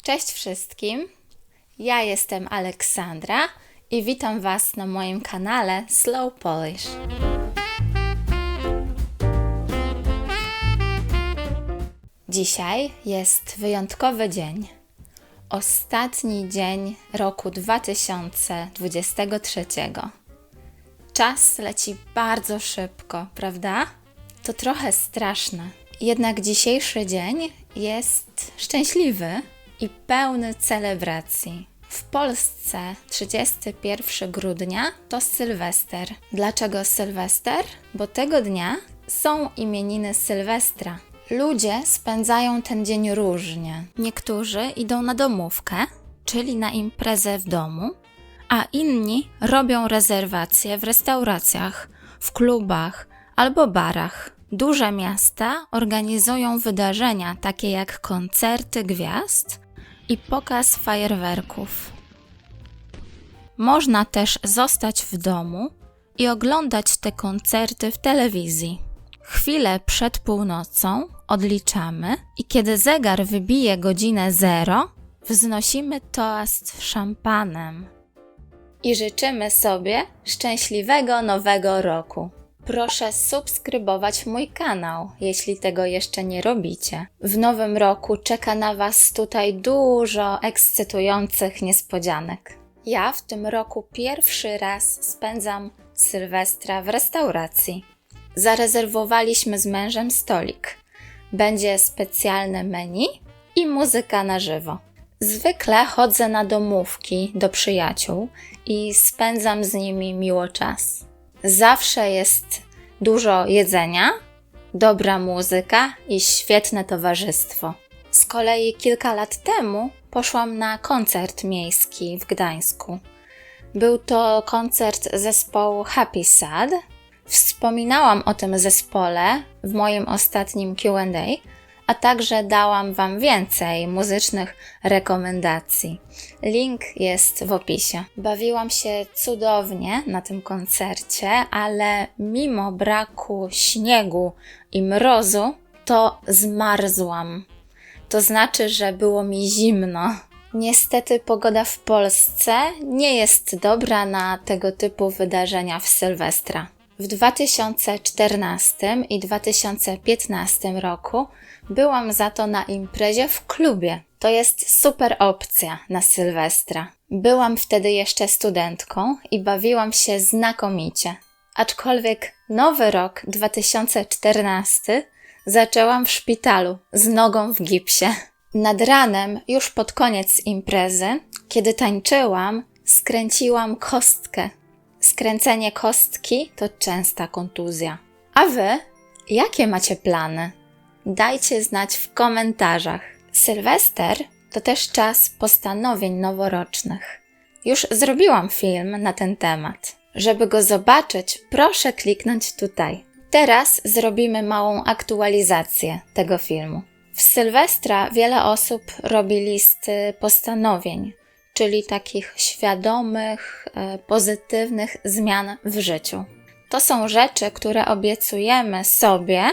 Cześć wszystkim, ja jestem Aleksandra i witam Was na moim kanale Slow Polish. Dzisiaj jest wyjątkowy dzień. Ostatni dzień roku 2023. Czas leci bardzo szybko, prawda? To trochę straszne. Jednak dzisiejszy dzień jest szczęśliwy i pełny celebracji. W Polsce 31 grudnia to Sylwester. Dlaczego Sylwester? Bo tego dnia są imieniny Sylwestra. Ludzie spędzają ten dzień różnie. Niektórzy idą na domówkę, czyli na imprezę w domu, a inni robią rezerwacje w restauracjach, w klubach albo barach. Duże miasta organizują wydarzenia takie jak koncerty gwiazd i pokaz fajerwerków. Można też zostać w domu i oglądać te koncerty w telewizji. Chwilę przed północą odliczamy i kiedy zegar wybije godzinę 0, wznosimy toast szampanem i życzymy sobie szczęśliwego nowego roku. Proszę subskrybować mój kanał, jeśli tego jeszcze nie robicie. W nowym roku czeka na Was tutaj dużo ekscytujących niespodzianek. Ja w tym roku pierwszy raz spędzam Sylwestra w restauracji. Zarezerwowaliśmy z mężem stolik. Będzie specjalne menu i muzyka na żywo. Zwykle chodzę na domówki do przyjaciół i spędzam z nimi miło czas. Zawsze jest dużo jedzenia, dobra muzyka i świetne towarzystwo. Z kolei kilka lat temu poszłam na koncert miejski w Gdańsku. Był to koncert zespołu Happy Sad. Wspominałam o tym zespole w moim ostatnim Q&A, a także dałam Wam więcej muzycznych rekomendacji. Link jest w opisie. Bawiłam się cudownie na tym koncercie, ale mimo braku śniegu i mrozu, to zmarzłam. To znaczy, że było mi zimno. Niestety pogoda w Polsce nie jest dobra na tego typu wydarzenia w Sylwestra. W 2014 i 2015 roku byłam za to na imprezie w klubie. To jest super opcja na Sylwestra. Byłam wtedy jeszcze studentką i bawiłam się znakomicie. Aczkolwiek nowy rok 2014 zaczęłam w szpitalu z nogą w gipsie. Nad ranem, już pod koniec imprezy, kiedy tańczyłam, skręciłam kostkę. Skręcenie kostki to częsta kontuzja. A Wy, jakie macie plany? Dajcie znać w komentarzach. Sylwester to też czas postanowień noworocznych. Już zrobiłam film na ten temat. Żeby go zobaczyć, proszę kliknąć tutaj. Teraz zrobimy małą aktualizację tego filmu. W Sylwestra wiele osób robi listy postanowień, czyli takich świadomych, pozytywnych zmian w życiu. To są rzeczy, które obiecujemy sobie,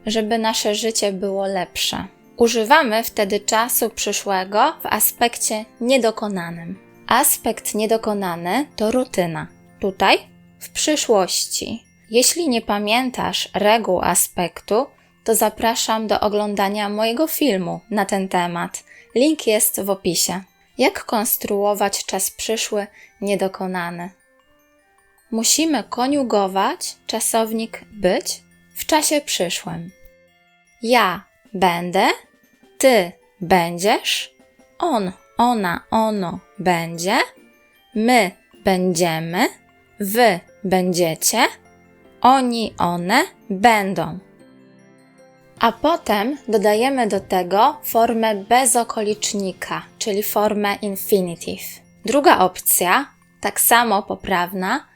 żeby nasze życie było lepsze. Używamy wtedy czasu przyszłego w aspekcie niedokonanym. Aspekt niedokonany to rutyna. Tutaj, w przyszłości. Jeśli nie pamiętasz reguł aspektu, to zapraszam do oglądania mojego filmu na ten temat. Link jest w opisie. Jak konstruować czas przyszły niedokonany? Musimy koniugować czasownik być w czasie przyszłym. Ja będę, ty będziesz, on, ona, ono będzie, my będziemy, wy będziecie, oni, one będą. A potem dodajemy do tego formę bezokolicznika, czyli formę infinitive. Druga opcja, tak samo poprawna,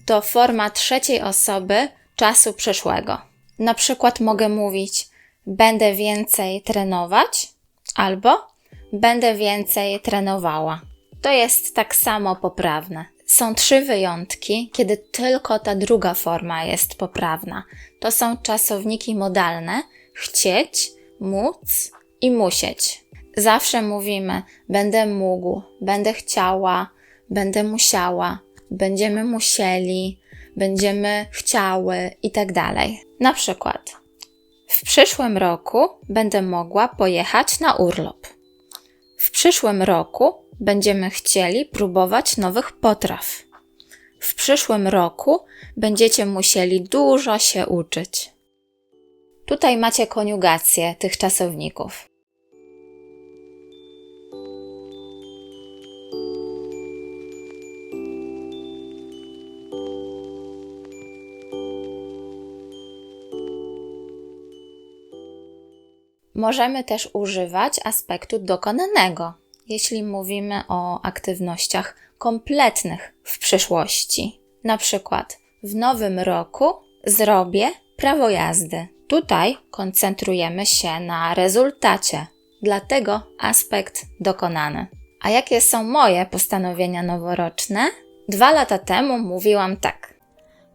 to forma trzeciej osoby czasu przyszłego. Na przykład mogę mówić będę więcej trenować albo będę więcej trenowała. To jest tak samo poprawne. Są 3 wyjątki, kiedy tylko ta druga forma jest poprawna. To są czasowniki modalne chcieć, móc i musieć. Zawsze mówimy: będę mógł, będę chciała, będę musiała, będziemy musieli, będziemy chciały i tak dalej. Na przykład: w przyszłym roku będę mogła pojechać na urlop. W przyszłym roku będziemy chcieli próbować nowych potraw. W przyszłym roku będziecie musieli dużo się uczyć. Tutaj macie koniugację tych czasowników. Możemy też używać aspektu dokonanego, jeśli mówimy o aktywnościach kompletnych w przyszłości. Na przykład: w nowym roku zrobię prawo jazdy. Tutaj koncentrujemy się na rezultacie, dlatego aspekt dokonany. A jakie są moje postanowienia noworoczne? 2 lata temu mówiłam tak: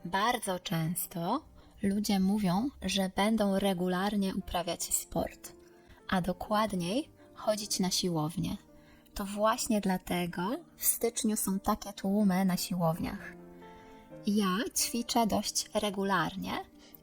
Bardzo często ludzie mówią, że będą regularnie uprawiać sport, a dokładniej chodzić na siłownię. To właśnie dlatego w styczniu są takie tłumy na siłowniach. Ja ćwiczę dość regularnie,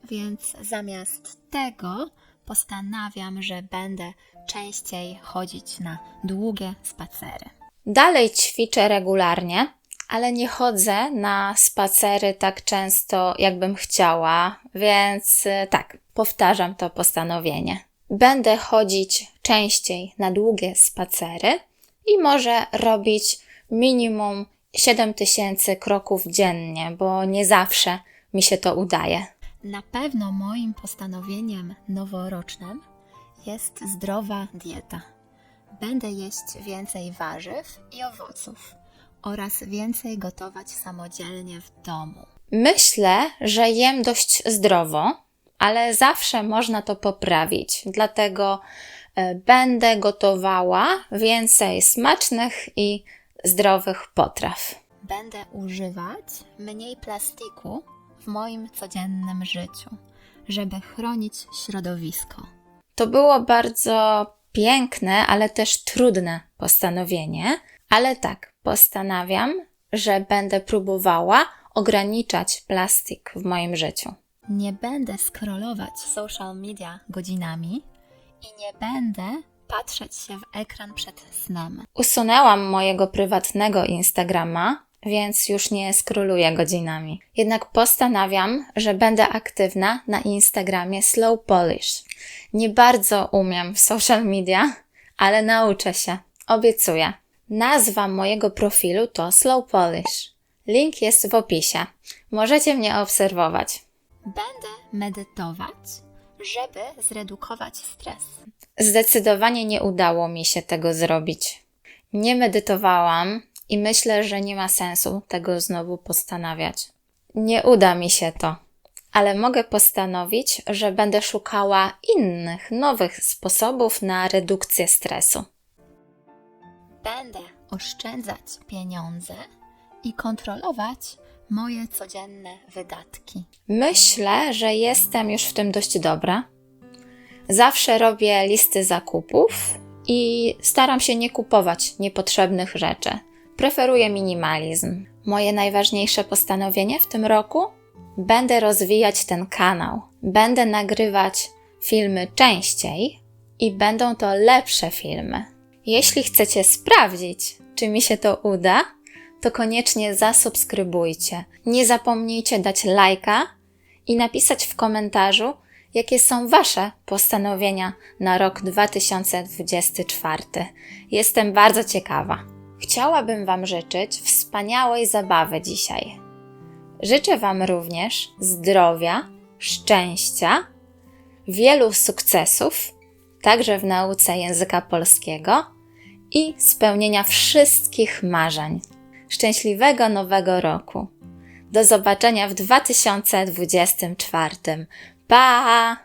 więc zamiast tego postanawiam, że będę częściej chodzić na długie spacery. Dalej ćwiczę regularnie, ale nie chodzę na spacery tak często, jakbym chciała, więc tak, powtarzam to postanowienie. Będę chodzić częściej na długie spacery i może robić minimum 7000 kroków dziennie, bo nie zawsze mi się to udaje. Na pewno moim postanowieniem noworocznym jest zdrowa dieta. Będę jeść więcej warzyw i owoców oraz więcej gotować samodzielnie w domu. Myślę, że jem dość zdrowo, ale zawsze można to poprawić, dlatego będę gotowała więcej smacznych i zdrowych potraw. Będę używać mniej plastiku w moim codziennym życiu, żeby chronić środowisko. To było bardzo piękne, ale też trudne postanowienie, ale tak, postanawiam, że będę próbowała ograniczać plastik w moim życiu. Nie będę scrollować social media godzinami i nie będę patrzeć się w ekran przed snem. Usunęłam mojego prywatnego Instagrama, więc już nie scrolluję godzinami. Jednak postanawiam, że będę aktywna na Instagramie Slow Polish. Nie bardzo umiem w social media, ale nauczę się. Obiecuję. Nazwa mojego profilu to Slow Polish. Link jest w opisie. Możecie mnie obserwować. Będę medytować, żeby zredukować stres. Zdecydowanie nie udało mi się tego zrobić. Nie medytowałam i myślę, że nie ma sensu tego znowu postanawiać. Nie uda mi się to, ale mogę postanowić, że będę szukała innych, nowych sposobów na redukcję stresu. Będę oszczędzać pieniądze i kontrolować moje codzienne wydatki. Myślę, że jestem już w tym dość dobra. Zawsze robię listy zakupów i staram się nie kupować niepotrzebnych rzeczy. Preferuję minimalizm. Moje najważniejsze postanowienie w tym roku? Będę rozwijać ten kanał. Będę nagrywać filmy częściej i będą to lepsze filmy. Jeśli chcecie sprawdzić, czy mi się to uda, to koniecznie zasubskrybujcie. Nie zapomnijcie dać lajka i napisać w komentarzu, jakie są Wasze postanowienia na rok 2024. Jestem bardzo ciekawa. Chciałabym Wam życzyć wspaniałej zabawy dzisiaj. Życzę Wam również zdrowia, szczęścia, wielu sukcesów, także w nauce języka polskiego i spełnienia wszystkich marzeń. Szczęśliwego nowego roku. Do zobaczenia w 2024. Pa!